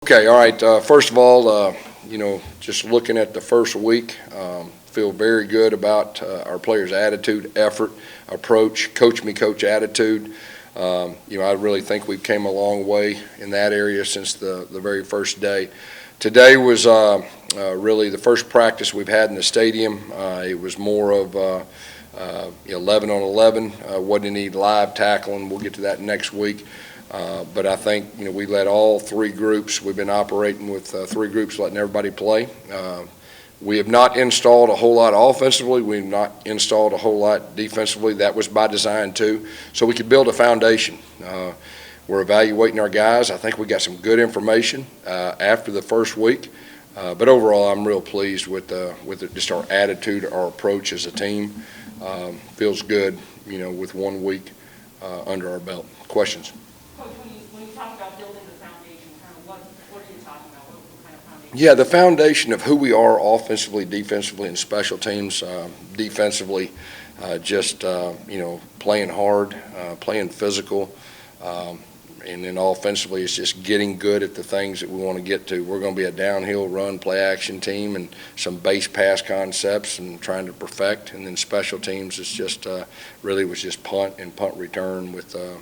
Okay, all right. First of all, just looking at the first week, feel very good about our players' attitude, effort, approach, coach me, coach attitude. I really think we've came a long way in that area since the very first day. Today was really the first practice we've had in the stadium. It was more of 11 on 11. Wasn't any live tackling. We'll get to that next week. But I think we let all three groups. We've been operating with three groups, letting everybody play. We have not installed a whole lot offensively. We've not installed a whole lot defensively. That was by design too, so we could build a foundation. We're evaluating our guys. I think we got some good information after the first week. But overall, I'm real pleased with just our attitude, our approach as a team. Feels good, with 1 week under our belt. Questions? Coach, when you talk about building the foundation, kind of what are you talking about? What kind of foundation? Yeah, the foundation of who we are offensively, defensively, and special teams. Defensively, playing hard, playing physical, and then offensively, it's just getting good at the things that we want to get to. We're going to be a downhill run, play action team, and some base pass concepts, and trying to perfect. And then special teams, it's just really was just punt and punt return with the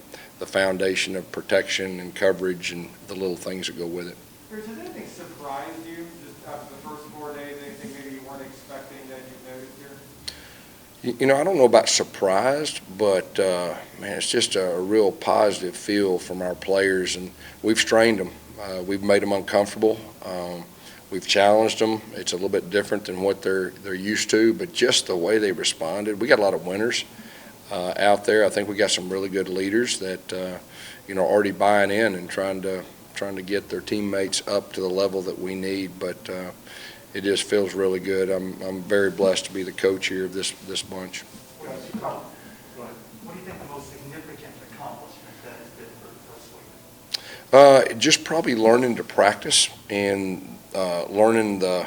foundation of protection and coverage and the little things that go with it. Bruce, has anything surprised you just after the first 4 days? Anything maybe you weren't expecting that you've noticed here? I don't know about surprised, but man, it's just a real positive feel from our players, and we've strained them. We've made them uncomfortable. We've challenged them. It's a little bit different than what they're used to, but just the way they responded. We got a lot of winners out there. I think we got some really good leaders that already buying in and trying to get their teammates up to the level that we need. But it just feels really good. I'm very blessed to be the coach here of this bunch. What do you think the most significant accomplishment that has been for the first week? Just probably learning to practice and learning the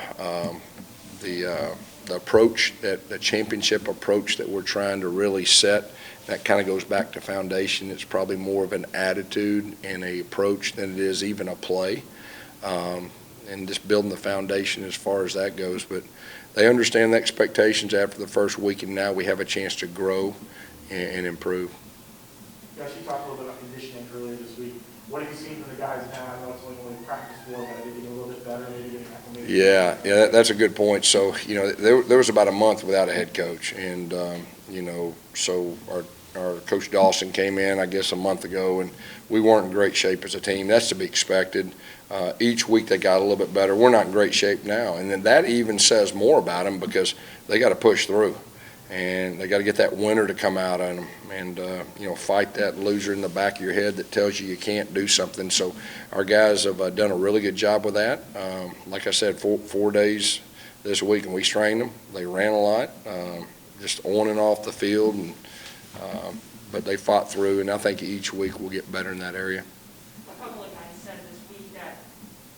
approach, the championship approach that we're trying to really set. That kind of goes back to foundation. It's probably more of an attitude and a approach than it is even a play. And just building the foundation as far as that goes. But they understand the expectations after the first week, and now we have a chance to grow and improve. Gus, you talked a little bit about conditioning earlier this week. What have you seen from the guys now? I know it's only practice 4, but are they getting a little bit better, maybe getting acclimated? Yeah, that's a good point. So, there was about a month without a head coach, and so our Coach Dawson came in, I guess, a month ago, and we weren't in great shape as a team. That's to be expected. Each week they got a little bit better. We're not in great shape now, and then that even says more about them because they got to push through, and they got to get that winner to come out on them, and fight that loser in the back of your head that tells you can't do something. So our guys have done a really good job with that. Like I said, 4 days this week, and we strained them. They ran a lot, just on and off the field, and but they fought through, and I think each week we'll get better in that area. A couple of guys said this week that,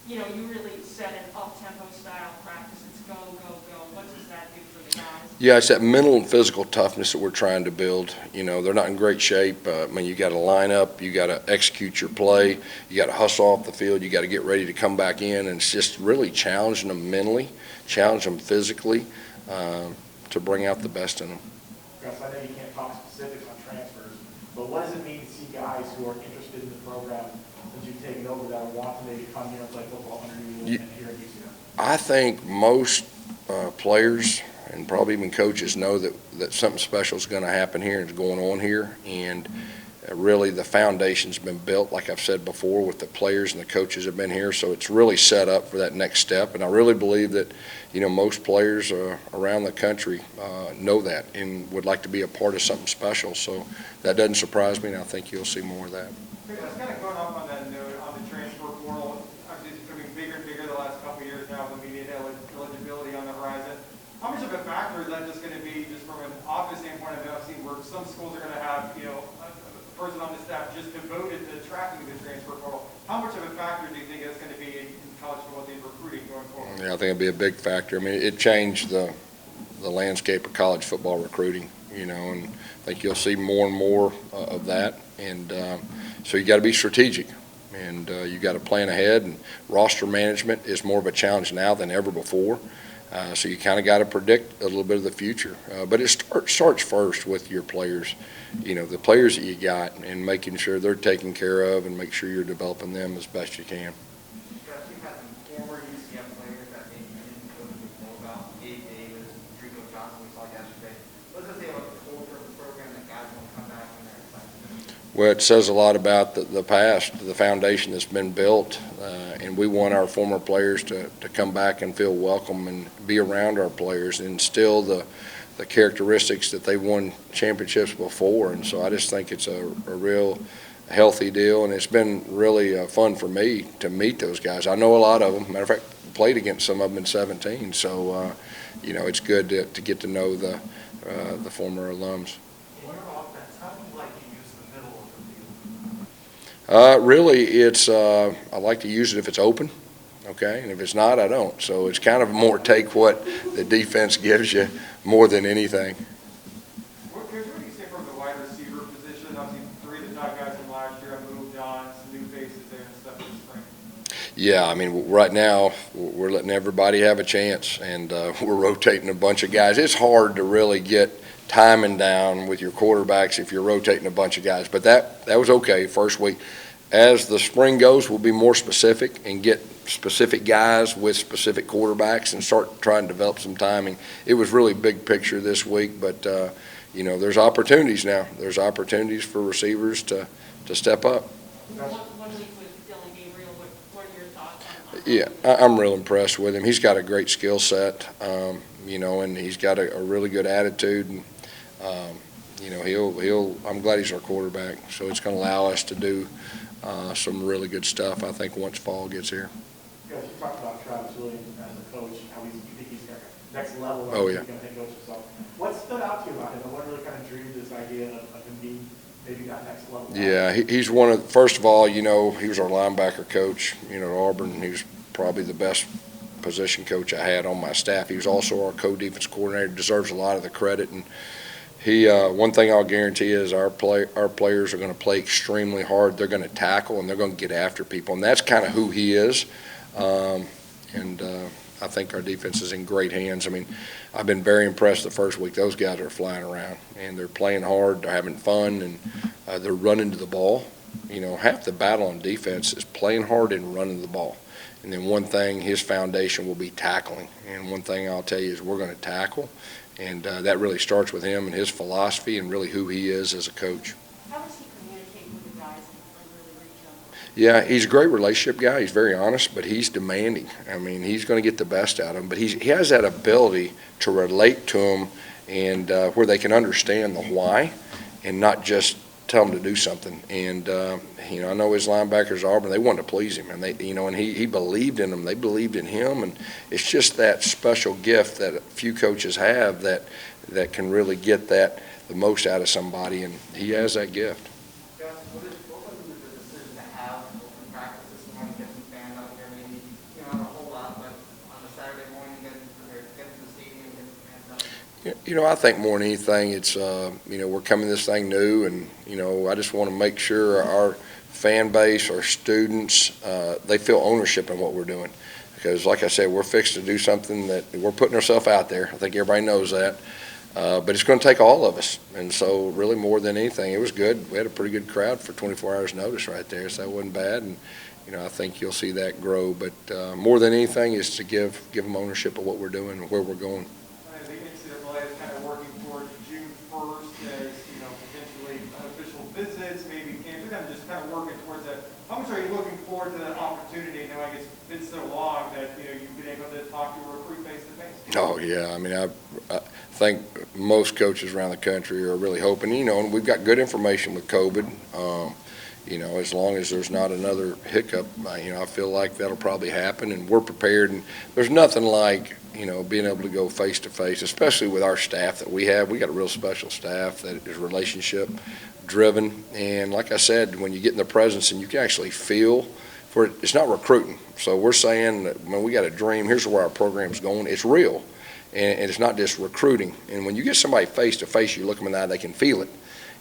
you really set an up-tempo style practice. It's go, go, go. What does that do for the guys? Yeah, it's that mental and physical toughness that we're trying to build. They're not in great shape. You got to line up, you got to execute your play, you got to hustle off the field, you got to get ready to come back in, and it's just really challenging them mentally, challenging them physically to bring out the best in them. Gus, I know you can't talk specifics on transfers, but what does it mean to see guys who are interested in the program since you've taken over that want to maybe come here and play football under you and here at UCF? I think most players and probably even coaches know that something special is going to happen here and is going on here, and really the foundation's been built, like I've said before, with the players and the coaches have been here, so it's really set up for that next step. And I really believe that most players around the country know that and would like to be a part of something special, so that doesn't surprise me, and I think you'll see more of that. Just kind of going off on that note, on the transfer portal, obviously it's becoming bigger and bigger the last couple of years now with immediate eligibility on the horizon. How much of a factor is that just going to be just from an office standpoint? I've seen where some schools are going to have, a person on the staff just devoted to tracking the transfer portal. How much of a factor do you think that's going to be in college football team recruiting going forward? Yeah, I think it'd be a big factor. I mean, it changed the landscape of college football recruiting, and I think you'll see more and more of that. And so you got to be strategic. and you got to plan ahead. And roster management is more of a challenge now than ever before. So you kind of got to predict a little bit of the future. But it starts first with your players, the players that you got, and making sure they're taken care of and make sure you're developing them as best you can. Gus, you've had some former UCF players that maybe you didn't know about. Gabe Davis, Trico Johnson, we saw yesterday. What does it say about the culture of the program that guys want to come back when they're excited? Well, it says a lot about the past, the foundation that's been built, and we want our former players to come back and feel welcome and be around our players and instill the characteristics that they won championships before. And so I just think it's a real healthy deal, and it's been really fun for me to meet those guys. I know a lot of them. Matter of fact, played against some of them in 17. So, it's good to get to know the former alums. In your offense, how do you like to use the middle of the field? Really, it's I like to use it if it's open, okay, and if it's not, I don't. So it's kind of more take what the defense gives you more than anything. What do you say from the wide receiver position? Obviously, 3 of the top guys from last year have moved on, some new faces there and stuff in the spring. Yeah, I mean, right now we're letting everybody have a chance, and we're rotating a bunch of guys. It's hard to really get timing down with your quarterbacks if you're rotating a bunch of guys, but that was okay first week. As the spring goes, we'll be more specific and get specific guys with specific quarterbacks and start trying to develop some timing. It was really big picture this week, but there's opportunities now. There's opportunities for receivers to step up. One week with Dylan Gabriel, what are your thoughts on Yeah, I'm real impressed with him. He's got a great skill set, and he's got a really good attitude. And I'm glad he's our quarterback. So it's going to allow us to do some really good stuff, I think, once fall gets here. Guys, you talked about Travis Williams as a coach, how you think he's next level. Oh, yeah. He's going to take coach himself. What stood out to you about him, and what really kind of drew you to this idea of him being maybe that next level? Yeah, he's one of, first of all, he was our linebacker coach, at Auburn. He was probably the best position coach I had on my staff. He was also our co-defense coordinator, deserves a lot of the credit. And he, one thing I'll guarantee is our players are going to play extremely hard. They're going to tackle, and they're going to get after people. And that's kind of who he is. I think our defense is in great hands. I mean, I've been very impressed the first week. Those guys are flying around, and they're playing hard. They're having fun, and they're running to the ball. Half the battle on defense is playing hard and running the ball. And then one thing, his foundation will be tackling. And one thing I'll tell you is we're going to tackle. And that really starts with him and his philosophy and really who he is as a coach. How does he communicate with the guys and really reach them? Yeah, he's a great relationship guy. He's very honest, but he's demanding. I mean, he's going to get the best out of them. But he has that ability to relate to them and where they can understand the why and not just tell them to do something. And, I know his linebackers at Auburn, they wanted to please him. And, and he believed in them. They believed in him. And it's just that special gift that a few coaches have that can really get the most out of somebody. And he has that gift. Gus, what was the decision to have open practice this morning, get some fans out there, maybe, not a whole lot, but on a Saturday morning, get to the stadium, get some fans out there? I think more than anything, it's, we're coming this thing new, and, I just want to make sure our fan base, our students, they feel ownership in what we're doing. Because, like I said, we're fixed to do something that we're putting ourselves out there. I think everybody knows that. But it's going to take all of us. And so, really, more than anything, it was good. We had a pretty good crowd for 24 hours notice right there, so that wasn't bad. And, I think you'll see that grow. But more than anything is to give them ownership of what we're doing and where we're going. I think NCAA is kind of working towards June 1st as, potentially unofficial visits, maybe camps. They're just kind of working towards that. How much are you looking forward to that opportunity? I guess it's been so long that, you've been able to talk to a recruit face-to-face. Oh, yeah. I mean, I think most coaches around the country are really hoping, and we've got good information with COVID. As long as there's not another hiccup, I feel like that'll probably happen, and we're prepared. And there's nothing like, being able to go face-to-face, especially with our staff that we have. We got a real special staff that is relationship-driven. And like I said, when you get in the presence and you can actually feel for it, it's not recruiting. So we're saying that when we got a dream, here's where our program's going. It's real, and it's not just recruiting. And when you get somebody face-to-face, you look them in the eye, they can feel it.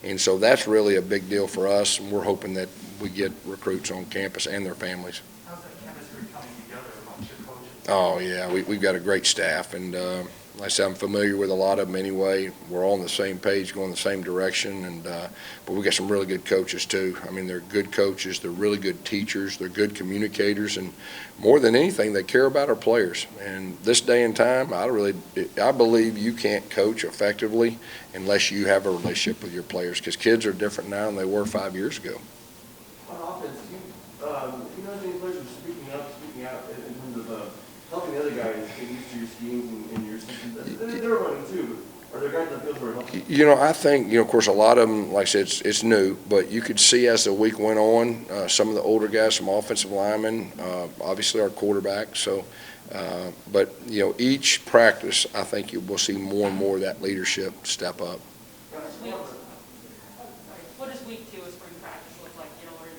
And so that's really a big deal for us, and we're hoping that we get recruits on campus and their families. How's that chemistry coming together amongst your coaches? Oh, yeah, we've got a great staff, and like I said, I'm familiar with a lot of them anyway. We're all on the same page, going the same direction, and but we got some really good coaches too. I mean, they're good coaches, they're really good teachers, they're good communicators, and more than anything, they care about our players. And this day and time, I believe you can't coach effectively unless you have a relationship with your players, because kids are different now than they were 5 years ago. On offense, you know any players are speaking up, speaking out in terms of helping the other guys get used to your schemes and your systems? They're running too, but are there guys that feel sort of helping? You know, I think, of course, a lot of them, like I said, it's new, but you could see as the week went on, some of the older guys, some offensive linemen, obviously our quarterback. So, but, each practice, I think you will see more and more of that leadership step up. What does week 2 of spring practice look like? What are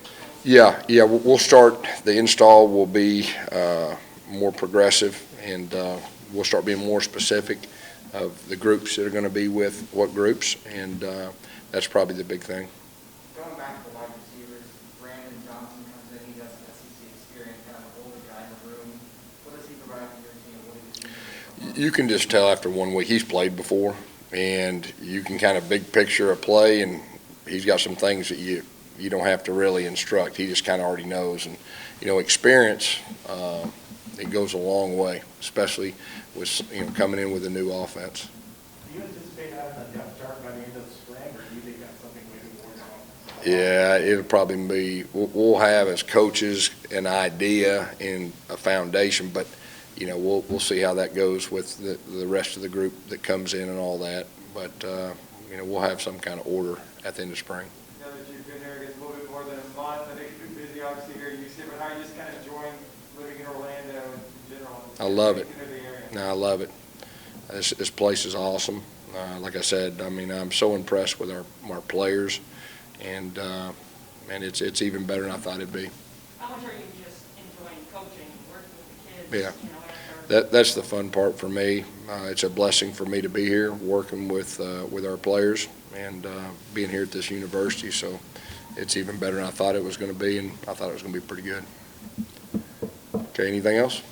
your goals? Yeah, we'll start, the install will be more progressive, and we'll start being more specific of the groups that are going to be with what groups, and that's probably the big thing. Going back to the wide receivers, Brandon Johnson comes in, he has SEC experience, kind of an older guy in the room. What does he provide for your team? What do you see? You can just tell after 1 week, he's played before, and you can kind of big picture a play, and he's got some things that you don't have to really instruct. He just kind of already knows, and experience, it goes a long way, especially with coming in with a new offense. Do you anticipate having a depth chart by the end of the spring, or do you think that's something maybe more down? Yeah, it'll probably be, we'll have as coaches an idea and a foundation, but, we'll see how that goes with the rest of the group that comes in and all that. But, we'll have some kind of order at the end of spring. Now that you've been there, I guess, a little bit more than a month, I think you've been busy, obviously, here in Houston, but how are you just kind of enjoying living in Orlando in general? I love it. Getting to know the area? No, I love it. This place is awesome. Like I said, I'm so impressed with our players, and it's even better than I thought it'd be. How much are you just enjoying coaching, working with the kids? Yeah. After That's the fun part for me. It's a blessing for me to be here, working with our players, and being here at this university. So it's even better than I thought it was going to be, and I thought it was going to be pretty good. Okay, anything else?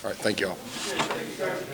All right, thank you all. Thank you, sir.